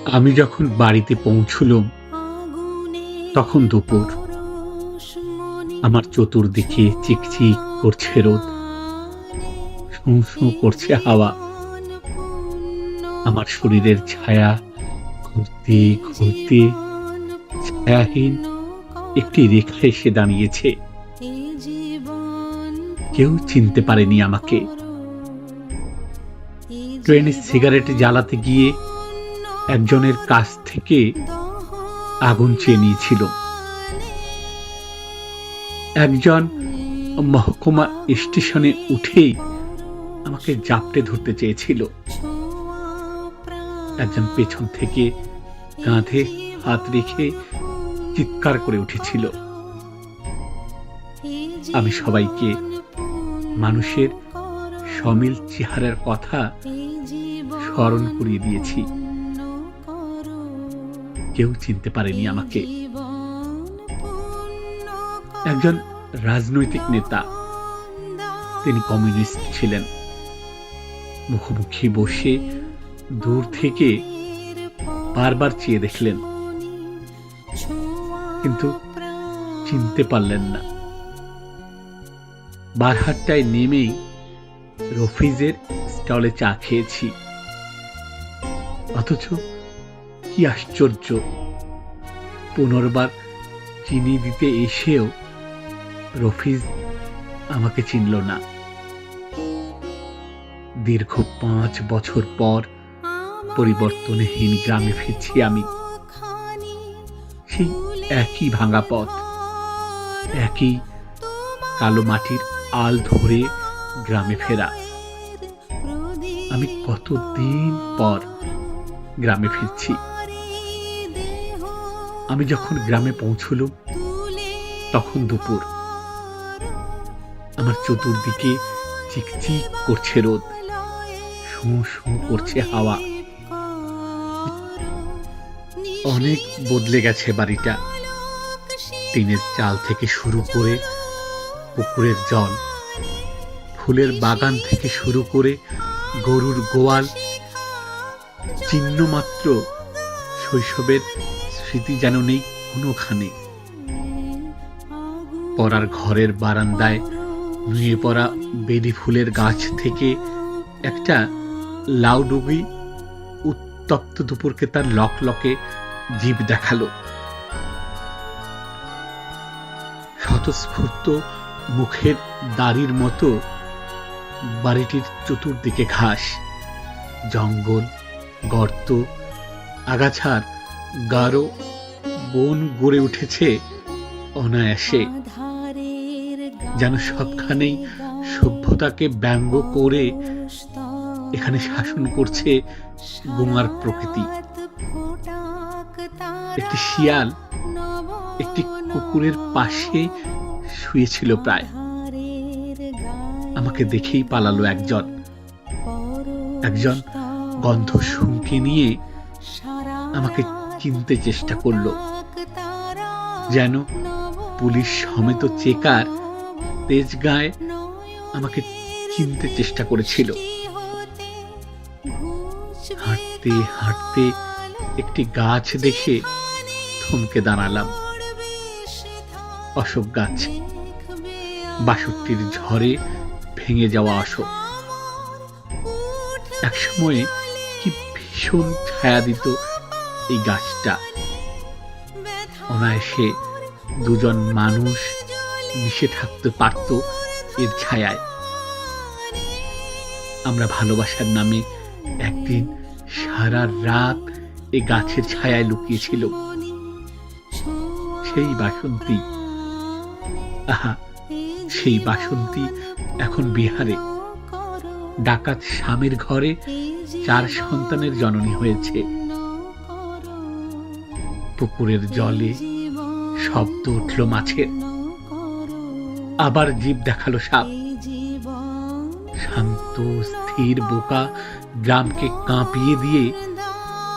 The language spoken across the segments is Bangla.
আমি যখন বাড়িতে পৌঁছলুম তখন দুপুর। আমার চতুর্দিকে চিকচিক করছে রোদ, শোঁ শোঁ করছে হাওয়া। আমার শরীরের ছায়া ঘুরতে ঘুরতে ছায়াহীন একটি রেখা এসে দাঁড়িয়েছে। কেউ চিনতে পারেনি আমাকে। ট্রেনে সিগারেট জ্বালাতে গিয়ে একজনের কাছ থেকে আগুন চেয়ে নিয়েছিল। একজন মহকুমা স্টেশনে উঠেই আমাকে জাপটে ধরতে চেয়েছিল। একজন পেছন থেকে কাঁধে হাত রেখে চিৎকার করে উঠেছিল। আমি সবাইকে মানুষের সমিল চেহারার কথা স্মরণ করিয়ে দিয়েছি। কেউ চিনতে পারেনি আমাকে। একজন রাজনৈতিক নেতা, তিনি কমিউনিস্ট ছিলেন। মুখোমুখি বসে দূর থেকে বারবার চেয়ে দেখলেন, কিন্তু চিনতে পারলেন না। বারহাট্টায় নেমেই রফিজের স্টলে চা খেয়েছি। অথচ কি আশ্চর্য, পুনর্বার চিনি দিতে এসেও রফিজ আমাকে চিনল না। দীর্ঘ 5 বছর পর পরিবর্তনহীন গ্রামে ফিরছি আমি। সেই একই ভাঙা পথ, একই কালো মাটির আল ধরে গ্রামে ফেরা। আমি কতদিন পর গ্রামে ফিরছি। আমি যখন গ্রামে পৌঁছলুম তখন দুপুর। আমার চতুর্দিকে চিকচিক করছে রোদ, শোঁ শোঁ করছে হাওয়া। অনেক বদলে গেছে বাড়িটা। টিনের চাল থেকে শুরু করে পুকুরের জল, ফুলের বাগান থেকে শুরু করে গরুর গোয়াল, চিহ্ন মাত্র শৈশবের স্মৃতি যেন নেই কোনোখানে। পড়ার ঘরের বারান্দায় নুয়ে পড়া বেলি ফুলের গাছ থেকে একটা লাউডুগি উত্তপ্ত দুপুরকে তার লকলকে জিভ দেখালো। স্বতঃস্ফূর্ত মুখের দাড়ির মতো বাড়িটির চতুর্দিকে ঘাস, জঙ্গল, গর্ত, আগাছার গাঢ় বন গড়ে উঠেছে অনায়াসে। যেন সবখানেই সভ্যতাকে ব্যঙ্গ করে এখানে শাসন করছে গোমার প্রকৃতি। একটি শিয়াল একটি কুকুরের পাশে শুয়েছিল প্রায়। আমাকে দেখেই পালালো একজন। একজন গন্ধ শুঁকে নিয়ে আমাকে চিনতে চেষ্টা করলো। যেন পুলিশ সমেত চেকার তেজগাঁয়ে আমাকে চিনতে চেষ্টা করেছিল। হাঁটতে হাঁটতে একটি গাছ দেখে থমকে দাঁড়ালাম। অশোক গাছ, 62 ঝড়ে ভেঙে যাওয়া অশোক। একসময়ে কি ভীষণ ছায়া দিত এই গাছটা। অনায়াসে দুজন মানুষ মিশে থাকতে পারত এর ছায়ায়। আমরা ভালোবাসার নামে একদিন সারা রাত এই গাছের ছায়ায় লুকিয়েছিল। সেই বাসন্তী, আহা, সেই বাসন্তী এখন বিহারে ডাকাত স্বামীর ঘরে 4 সন্তানের জননী হয়েছে। পুকুরের জলে শব্দ উঠল মাছের। আবার জীব দেখালো সাপ। শান্ত স্থির বোকা গ্রামকে কাঁপিয়ে দিয়ে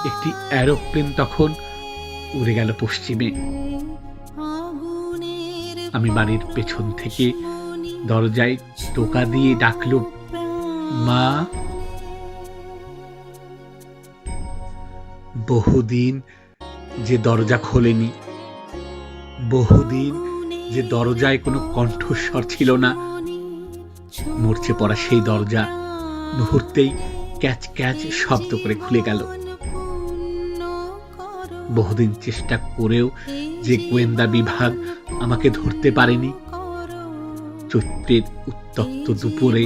একটি এরোপ্লেন তখন উড়ে গেল পশ্চিমে। আমি বাড়ির পেছন থেকে দরজায় টোকা দিয়ে ডাকলুম, মা। বহুদিন যে দরজা খোলেনি, বহুদিন যে দরজায় কোনো কণ্ঠস্বর ছিল না, মরচে পড়া সেই দরজা মুহূর্তেই ক্যাচ ক্যাচ শব্দ করে খুলে গেল। বহুদিন চেষ্টা করেও যে গোয়েন্দা বিভাগ আমাকে ধরতে পারেনি, চৈত্রের উত্তপ্ত দুপুরে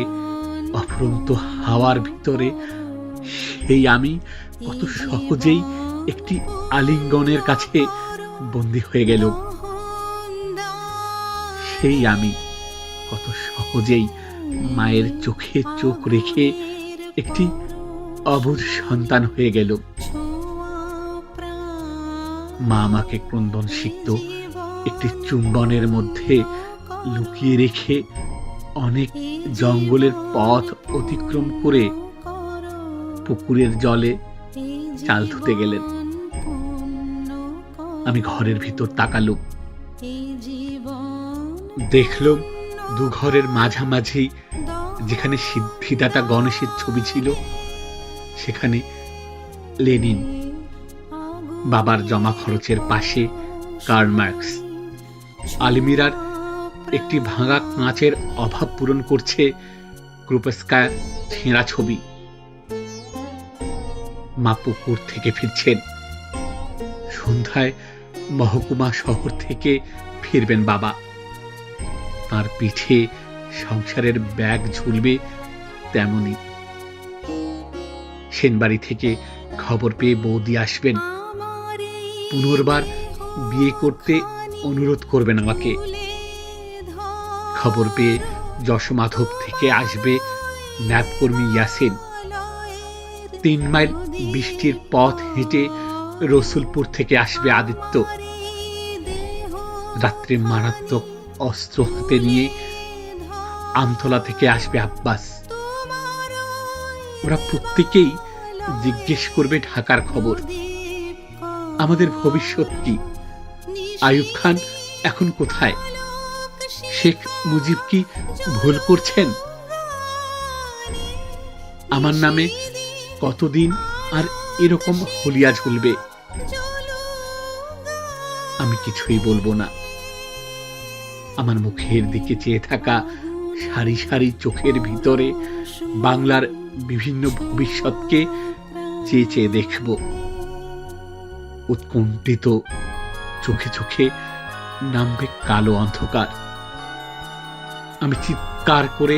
অফুরন্ত হাওয়ার ভিতরে সেই আমি কত সহজেই একটি আলিঙ্গনের কাছে বন্দী হয়ে গেল। সেই আমি কত সহজেই মায়ের চোখে চোখ রেখে একটি অবুঝ সন্তান হয়ে গেল। মা আমাকে ক্রন্দন সিক্ত একটি চুম্বনের মধ্যে লুকিয়ে রেখে অনেক জঙ্গলের পথ অতিক্রম করে পুকুরের জলে চাল ধুতে গেলেন। আমি ঘরের ভিতর তাকালুম, দেখলুম দুঘরের মাঝামাঝি যেখানে সিদ্ধিদাতা গণেশের ছবি ছিল, সেখানে লেনিন, বাবার জমা খরচের পাশে কার্ল মার্কস, আলমিরার একটি ভাঙা কাঁচের অভাব পূরণ করছে ক্রুপস্কার ছেঁড়া ছবি। মা পুকুর থেকে ফিরছেন, সন্ধ্যায় মহকুমা শহর থেকে ফিরবেন বাবা। তার পিঠে সংসারের ব্যাগ ঝুলবে তেমনি। সেনবাড়ি থেকে খবর পেয়ে বৌদি আসবেন, পুনর্বার বিয়ে করতে অনুরোধ করবেন আমাকে। খবর পেয়ে যশোমাধব থেকে আসবে ন্যাপকর্মী ইয়াসিন। 3 মাইল বৃষ্টির পথ হেঁটে রসুলপুর থেকে আসবে আদিত্য। রাত্রে মারাত্মক অস্ত্র হাতে নিয়ে আমতলা থেকে আসবে আব্বাস। ওরা প্রত্যেকেই জিজ্ঞেস করবে ঢাকার খবর, আমাদের ভবিষ্যৎ কি, আইয়ুব খান এখন কোথায়, শেখ মুজিব কি ভুল করছেন, আমার নামে কতদিন আর এরকম হুলিয়া ঝুলবে। আমি কিছুই বলবো না। আমার মুখের দিকে চেয়ে থাকা সারি সারি চোখের ভিতরে বাংলার বিভিন্ন ভবিষ্যৎকে চেয়ে চেয়ে দেখব। উৎকণ্ঠিত চোখে চোখে নামবে কালো অন্ধকার। আমি চিৎকার করে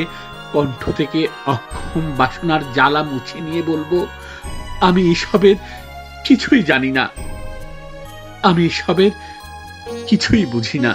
কণ্ঠ থেকে অক্ষম বাসনার জ্বালা মুছে নিয়ে বলবো, আমি এসবের কিছুই জানি না, আমি এসবের কিছুই বুঝি না।